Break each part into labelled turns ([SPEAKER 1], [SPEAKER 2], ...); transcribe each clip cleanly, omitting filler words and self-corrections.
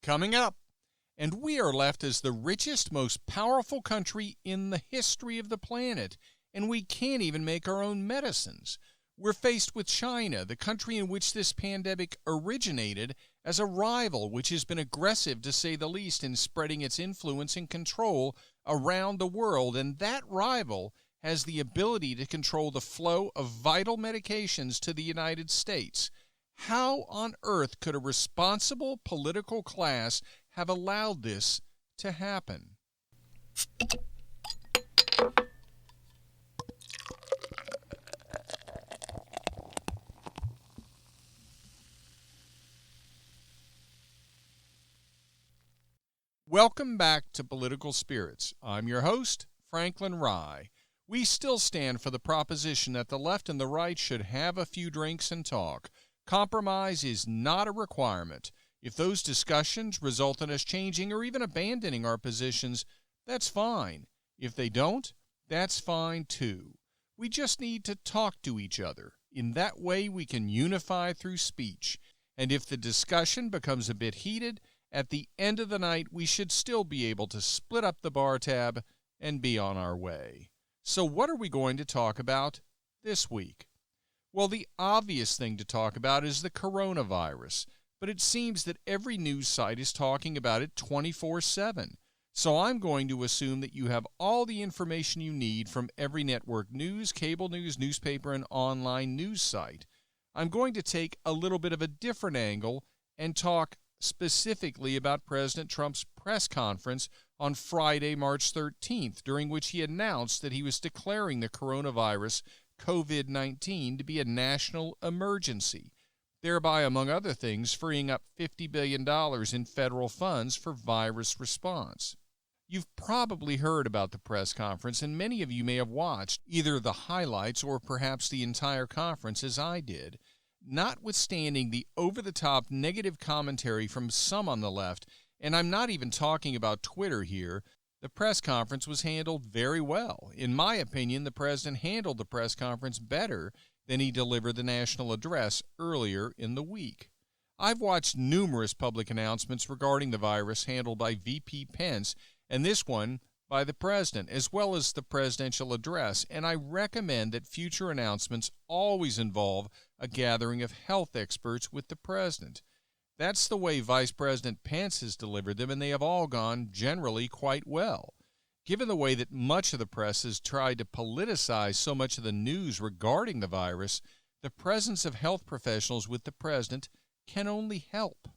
[SPEAKER 1] Coming up, and we are left as the richest, most powerful country in the history of the planet, and we can't even make our own medicines. We're faced with China, the country in which this pandemic originated, as a rival which has been aggressive, to say the least, in spreading its influence and control around the world, and that rival has the ability to control the flow of vital medications to the United States. How on earth could a responsible political class have allowed this to happen? Welcome back to Political Spirits. I'm your host, Franklin Rye. We still stand for the proposition that the left and the right should have a few drinks and talk. Compromise is not a requirement. If those discussions result in us changing or even abandoning our positions, that's fine. If they don't, that's fine too. We just need to talk to each other. In that way, we can unify through speech. And if the discussion becomes a bit heated, at the end of the night, we should still be able to split up the bar tab and be on our way. So what are we going to talk about this week? Well, the obvious thing to talk about is the coronavirus, but it seems that every news site is talking about it 24/7. So I'm going to assume that you have all the information you need from every network news, cable news, newspaper, and online news site. I'm going to take a little bit of a different angle and talk specifically about President Trump's press conference on Friday, March 13th, during which he announced that he was declaring the coronavirus, COVID-19, to be a national emergency, thereby, among other things, freeing up $50 billion in federal funds for virus response. You've probably heard about the press conference, and many of you may have watched either the highlights or perhaps the entire conference, as I did. Notwithstanding the over-the-top negative commentary from some on the left, and I'm not even talking about Twitter here, the press conference was handled very well. In my opinion, the president handled the press conference better than he delivered the national address earlier in the week. I've watched numerous public announcements regarding the virus handled by VP Pence, and this one by the president, as well as the presidential address, and I recommend that future announcements always involve a gathering of health experts with the president. That's the way Vice President Pence has delivered them, and they have all gone generally quite well. Given the way that much of the press has tried to politicize so much of the news regarding the virus, the presence of health professionals with the president can only help.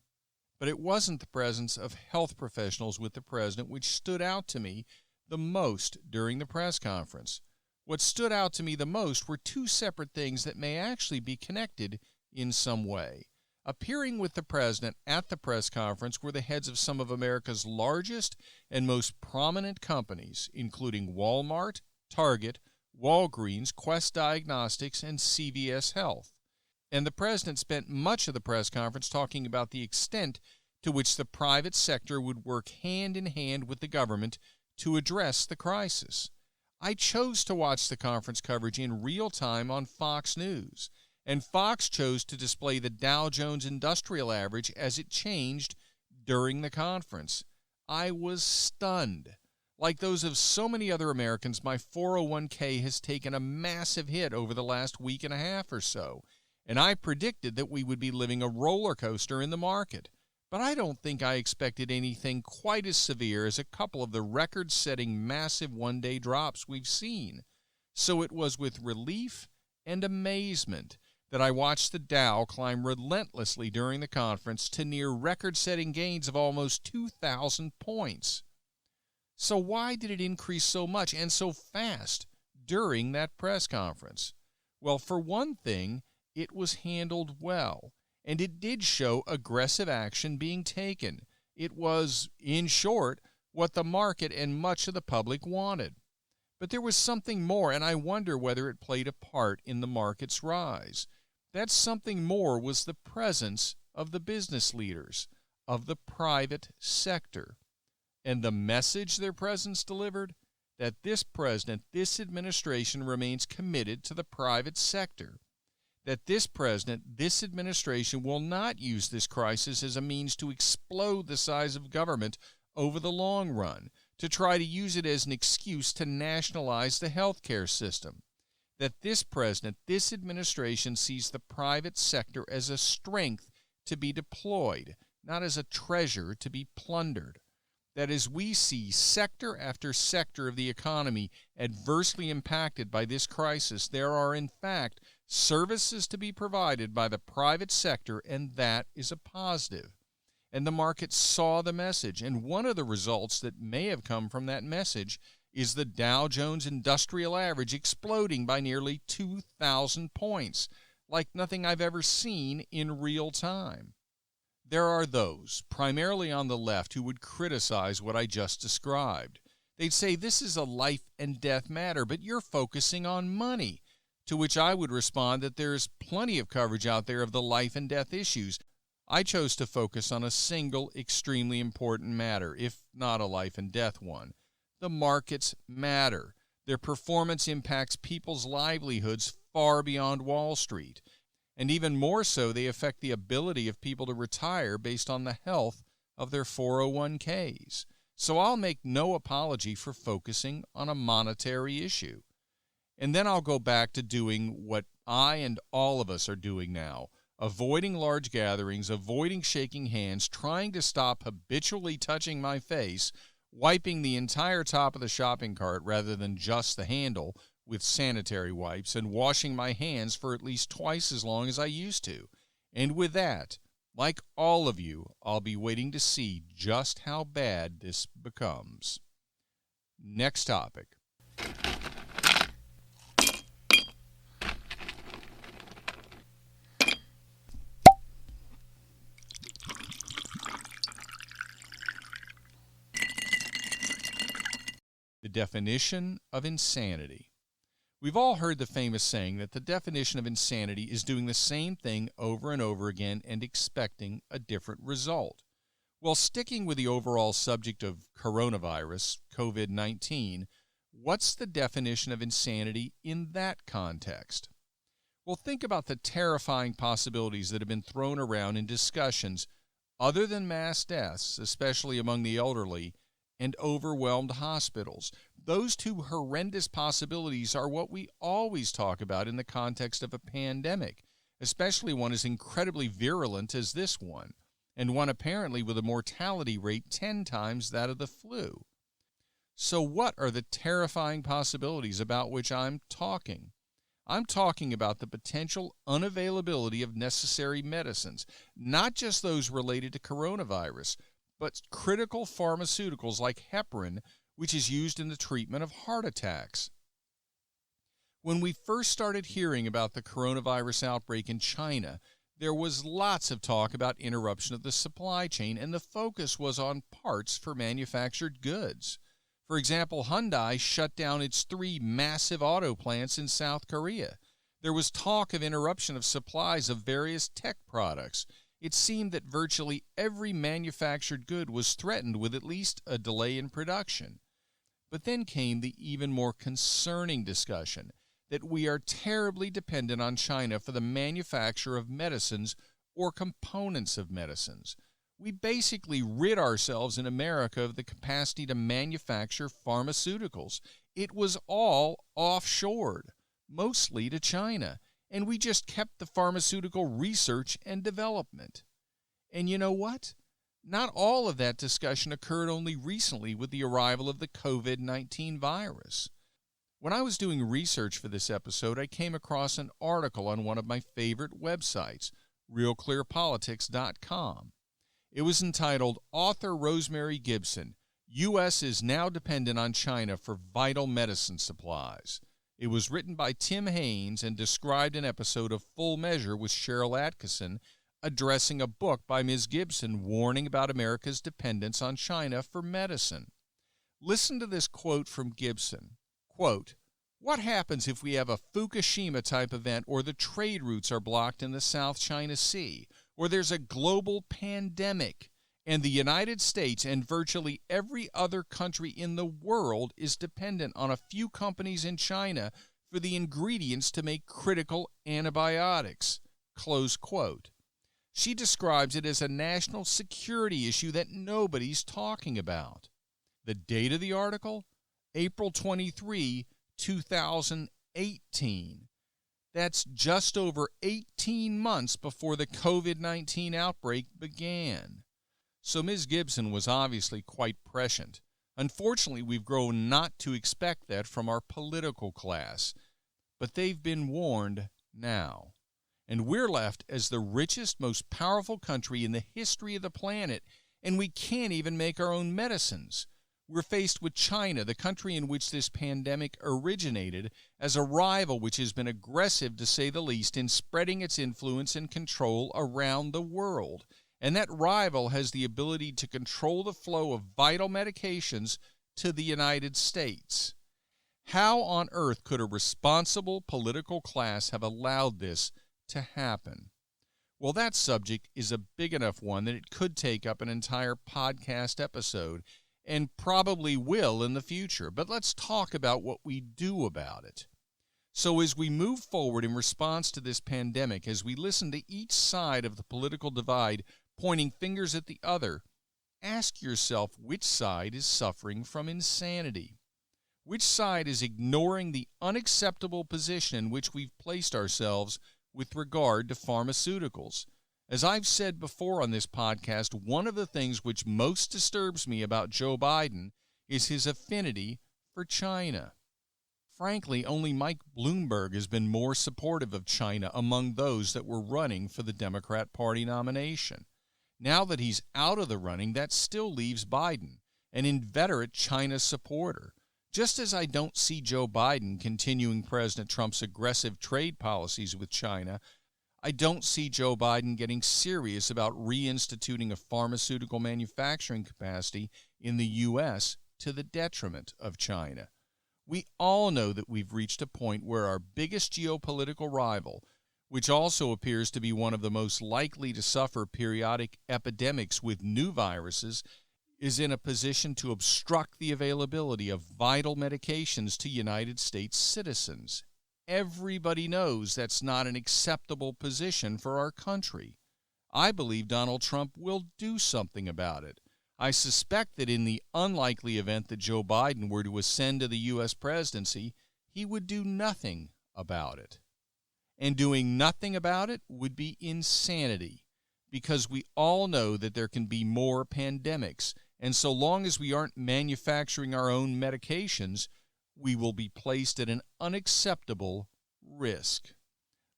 [SPEAKER 1] But it wasn't the presence of health professionals with the president which stood out to me the most during the press conference. What stood out to me the most were two separate things that may actually be connected in some way. Appearing with the president at the press conference were the heads of some of America's largest and most prominent companies, including Walmart, Target, Walgreens, Quest Diagnostics, and CVS Health. And the president spent much of the press conference talking about the extent to which the private sector would work hand in hand with the government to address the crisis. I chose to watch the conference coverage in real time on Fox News, and Fox chose to display the Dow Jones Industrial Average as it changed during the conference. I was stunned. Like those of so many other Americans, my 401k has taken a massive hit over the last week and a half or so, and I predicted that we would be living a roller coaster in the market. But I don't think I expected anything quite as severe as a couple of the record-setting massive one-day drops we've seen. So it was with relief and amazement that I watched the Dow climb relentlessly during the conference to near record-setting gains of almost 2,000 points. So why did it increase so much and so fast during that press conference? Well, for one thing, it was handled well, and it did show aggressive action being taken. It was, in short, what the market and much of the public wanted. But there was something more, and I wonder whether it played a part in the market's rise. That something more was the presence of the business leaders, of the private sector. And the message their presence delivered? That this president, this administration remains committed to the private sector. that this president, this administration will not use this crisis as a means to explode the size of government over the long run, to try to use it as an excuse to nationalize the healthcare system. That this president, this administration sees the private sector as a strength to be deployed, not as a treasure to be plundered. That as we see sector after sector of the economy adversely impacted by this crisis, there are in fact services to be provided by the private sector, and that is a positive. And the market saw the message, and one of the results that may have come from that message is the Dow Jones Industrial Average exploding by nearly 2,000 points, like nothing I've ever seen in real time. There are those, primarily on the left, who would criticize what I just described. They'd say this is a life and death matter, but you're focusing on money. To which I would respond that there's plenty of coverage out there of the life and death issues. I chose to focus on a single extremely important matter, if not a life and death one. The markets matter. Their performance impacts people's livelihoods far beyond Wall Street. And even more so, they affect the ability of people to retire based on the health of their 401ks. So I'll make no apology for focusing on a monetary issue. And then I'll go back to doing what I and all of us are doing now, avoiding large gatherings, avoiding shaking hands, trying to stop habitually touching my face, wiping the entire top of the shopping cart rather than just the handle with sanitary wipes, and washing my hands for at least twice as long as I used to. And with that, like all of you, I'll be waiting to see just how bad this becomes. Next topic. The definition of insanity. We've all heard the famous saying that the definition of insanity is doing the same thing over and over again and expecting a different result. Well, sticking with the overall subject of coronavirus, COVID-19, what's the definition of insanity in that context? Well, think about the terrifying possibilities that have been thrown around in discussions other than mass deaths, especially among the elderly, and overwhelmed hospitals. Those two horrendous possibilities are what we always talk about in the context of a pandemic, especially one as incredibly virulent as this one, and one apparently with a mortality rate 10 times that of the flu. So what are the terrifying possibilities about which I'm talking? I'm talking about the potential unavailability of necessary medicines, not just those related to coronavirus, but critical pharmaceuticals like heparin, which is used in the treatment of heart attacks. When we first started hearing about the coronavirus outbreak in China, there was lots of talk about interruption of the supply chain, and the focus was on parts for manufactured goods. For example, Hyundai shut down its 3 massive auto plants in South Korea. There was talk of interruption of supplies of various tech products. It seemed that virtually every manufactured good was threatened with at least a delay in production. But then came the even more concerning discussion that we are terribly dependent on China for the manufacture of medicines or components of medicines. We basically rid ourselves in America of the capacity to manufacture pharmaceuticals. It was all offshored, mostly to China. And we just kept the pharmaceutical research and development. And you know what? Not all of that discussion occurred only recently with the arrival of the COVID-19 virus. When I was doing research for this episode, I came across an article on one of my favorite websites, realclearpolitics.com. It was entitled, Author Rosemary Gibson, U.S. is now dependent on China for vital medicine supplies. It was written by Tim Haynes and described an episode of Full Measure with Cheryl Atkinson addressing a book by Ms. Gibson warning about America's dependence on China for medicine. Listen to this quote from Gibson. Quote, "What happens if we have a Fukushima-type event or the trade routes are blocked in the South China Sea, or there's a global pandemic, and the United States and virtually every other country in the world is dependent on a few companies in China for the ingredients to make critical antibiotics, close quote. She describes it as a national security issue that nobody's talking about. The date of the article? April 23, 2018. That's just over 18 months before the COVID-19 outbreak began. So Ms. Gibson was obviously quite prescient. Unfortunately, we've grown not to expect that from our political class. But they've been warned now. And we're left as the richest, most powerful country in the history of the planet, and we can't even make our own medicines. We're faced with China, the country in which this pandemic originated, as a rival which has been aggressive, to say the least, in spreading its influence and control around the world. And that rival has the ability to control the flow of vital medications to the United States. How on earth could a responsible political class have allowed this to happen? Well, that subject is a big enough one that it could take up an entire podcast episode, and probably will in the future. But let's talk about what we do about it. So as we move forward in response to this pandemic, as we listen to each side of the political divide pointing fingers at the other, ask yourself which side is suffering from insanity. Which side is ignoring the unacceptable position in which we've placed ourselves with regard to pharmaceuticals? As I've said before on this podcast, one of the things which most disturbs me about Joe Biden is his affinity for China. Frankly, only Mike Bloomberg has been more supportive of China among those that were running for the Democrat Party nomination. Now that he's out of the running, that still leaves Biden, an inveterate China supporter. Just as I don't see Joe Biden continuing President Trump's aggressive trade policies with China, I don't see Joe Biden getting serious about reinstituting a pharmaceutical manufacturing capacity in the U.S. to the detriment of China. We all know that we've reached a point where our biggest geopolitical rival, which also appears to be one of the most likely to suffer periodic epidemics with new viruses, is in a position to obstruct the availability of vital medications to United States citizens. Everybody knows that's not an acceptable position for our country. I believe Donald Trump will do something about it. I suspect that in the unlikely event that Joe Biden were to ascend to the U.S. presidency, he would do nothing about it. And doing nothing about it would be insanity, because we all know that there can be more pandemics, and so long as we aren't manufacturing our own medications, we will be placed at an unacceptable risk.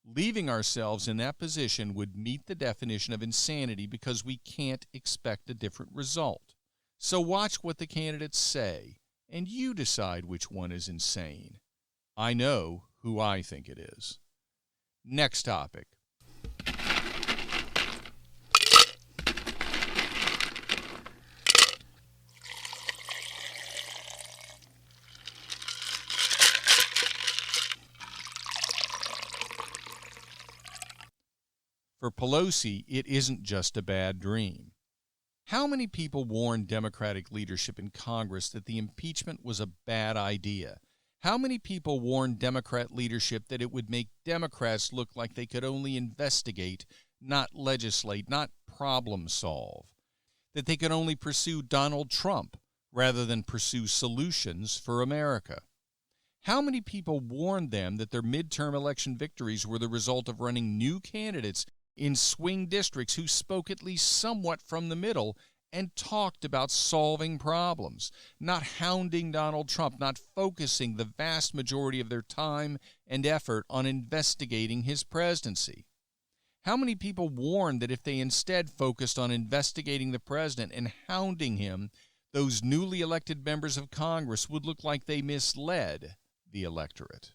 [SPEAKER 1] Leaving ourselves in that position would meet the definition of insanity because we can't expect a different result. So watch what the candidates say, and you decide which one is insane. I know who I think it is. Next topic. For Pelosi, it isn't just a bad dream. How many people warned Democratic leadership in Congress that the impeachment was a bad idea? How many people warned Democrat leadership that it would make Democrats look like they could only investigate, not legislate, not problem solve? That they could only pursue Donald Trump rather than pursue solutions for America? How many people warned them that their midterm election victories were the result of running new candidates in swing districts who spoke at least somewhat from the middle and talked about solving problems, not hounding Donald Trump, not focusing the vast majority of their time and effort on investigating his presidency? How many people warned that if they instead focused on investigating the president and hounding him, those newly elected members of Congress would look like they misled the electorate?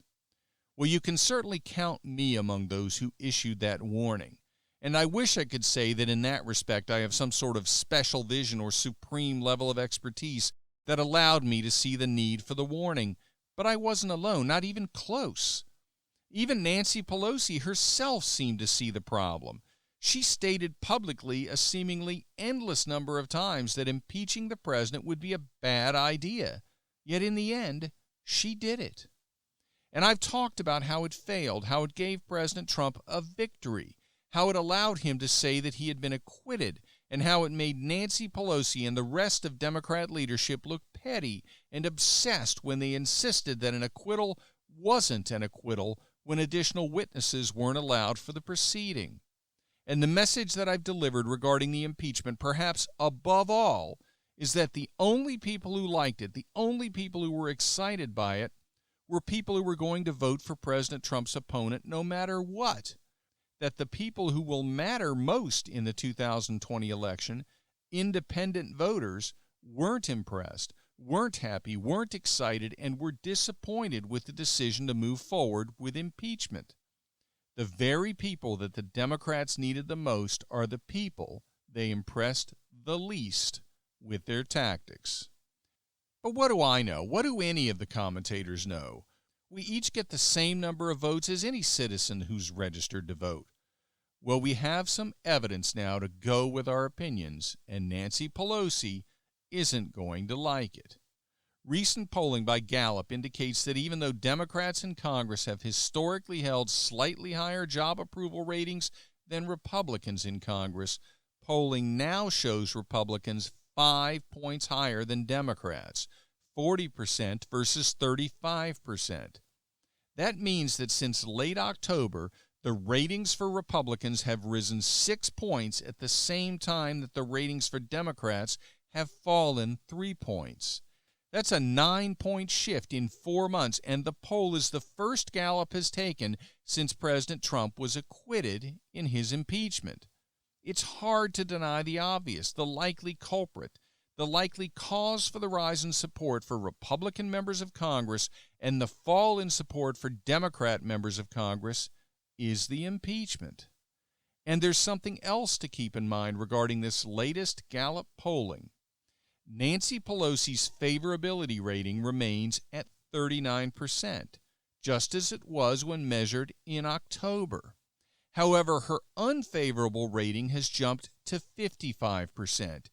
[SPEAKER 1] Well, you can certainly count me among those who issued that warning. And I wish I could say that in that respect I have some sort of special vision or supreme level of expertise that allowed me to see the need for the warning. But I wasn't alone, not even close. Even Nancy Pelosi herself seemed to see the problem. She stated publicly a seemingly endless number of times that impeaching the president would be a bad idea. Yet in the end, she did it. And I've talked about how it failed, how it gave President Trump a victory, how it allowed him to say that he had been acquitted, and how it made Nancy Pelosi and the rest of Democrat leadership look petty and obsessed when they insisted that an acquittal wasn't an acquittal when additional witnesses weren't allowed for the proceeding. And the message that I've delivered regarding the impeachment, perhaps above all, is that the only people who liked it, the only people who were excited by it, were people who were going to vote for President Trump's opponent no matter what. That the people who will matter most in the 2020 election, independent voters, weren't impressed, weren't happy, weren't excited, and were disappointed with the decision to move forward with impeachment. The very people that the Democrats needed the most are the people they impressed the least with their tactics. But what do I know? What do any of the commentators know? We each get the same number of votes as any citizen who's registered to vote. Well, we have some evidence now to go with our opinions, and Nancy Pelosi isn't going to like it. Recent polling by Gallup indicates that even though Democrats in Congress have historically held slightly higher job approval ratings than Republicans in Congress, polling now shows Republicans 5 points higher than Democrats, 40% versus 35%. That means that since late October, the ratings for Republicans have risen 6 points at the same time that the ratings for Democrats have fallen 3 points. That's a 9-point shift in 4 months, and the poll is the first Gallup has taken since President Trump was acquitted in his impeachment. It's hard to deny the obvious, the likely culprit, the likely cause for the rise in support for Republican members of Congress and the fall in support for Democrat members of Congress is the impeachment. And there's something else to keep in mind regarding this latest Gallup polling. Nancy Pelosi's favorability rating remains at 39%, just as it was when measured in October. However, her unfavorable rating has jumped to 55%.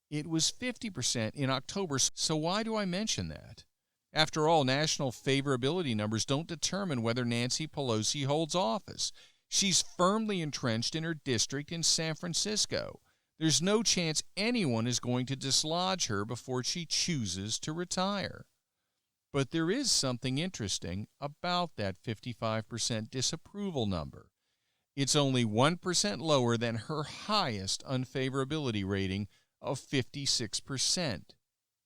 [SPEAKER 1] It was 50% in October, so why do I mention that? After all, national favorability numbers don't determine whether Nancy Pelosi holds office. She's firmly entrenched in her district in San Francisco. There's no chance anyone is going to dislodge her before she chooses to retire. But there is something interesting about that 55% disapproval number. It's only 1% lower than her highest unfavorability rating of 56%.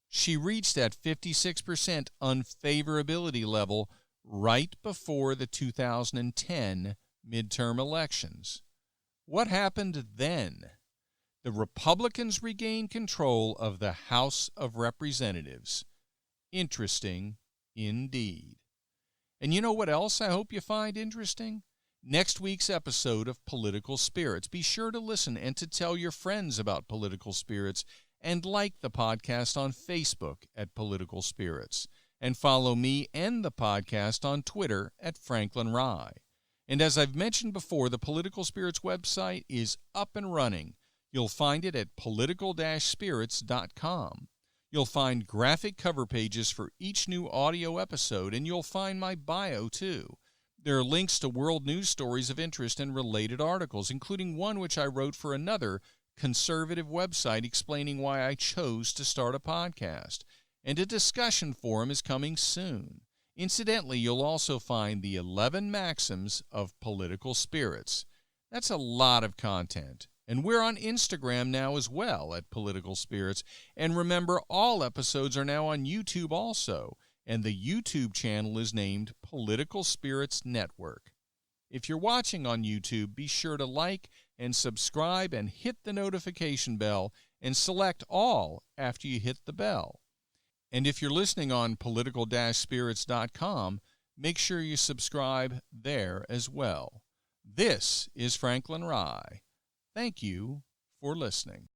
[SPEAKER 1] She reached that 56% unfavorability level right before the 2010 midterm elections. What happened then? The Republicans regained control of the House of Representatives. Interesting indeed. And you know what else I hope you find interesting? Next week's episode of Political Spirits. Be sure to listen and to tell your friends about Political Spirits, and like the podcast on Facebook at Political Spirits, and follow me and the podcast on Twitter at Franklin Rye. And as I've mentioned before, the Political Spirits website is up and running. You'll find it at political-spirits.com. You'll find graphic cover pages for each new audio episode, and you'll find my bio too. There are links to world news stories of interest and related articles, including one which I wrote for another conservative website explaining why I chose to start a podcast. And a discussion forum is coming soon. Incidentally, you'll also find the 11 maxims of Political Spirits. That's a lot of content. And we're on Instagram now as well at Political Spirits. And remember, all episodes are now on YouTube also. And the YouTube channel is named Political Spirits Network. If you're watching on YouTube, be sure to like and subscribe and hit the notification bell and select all after you hit the bell. And if you're listening on political-spirits.com, make sure you subscribe there as well. This is Franklin Rye. Thank you for listening.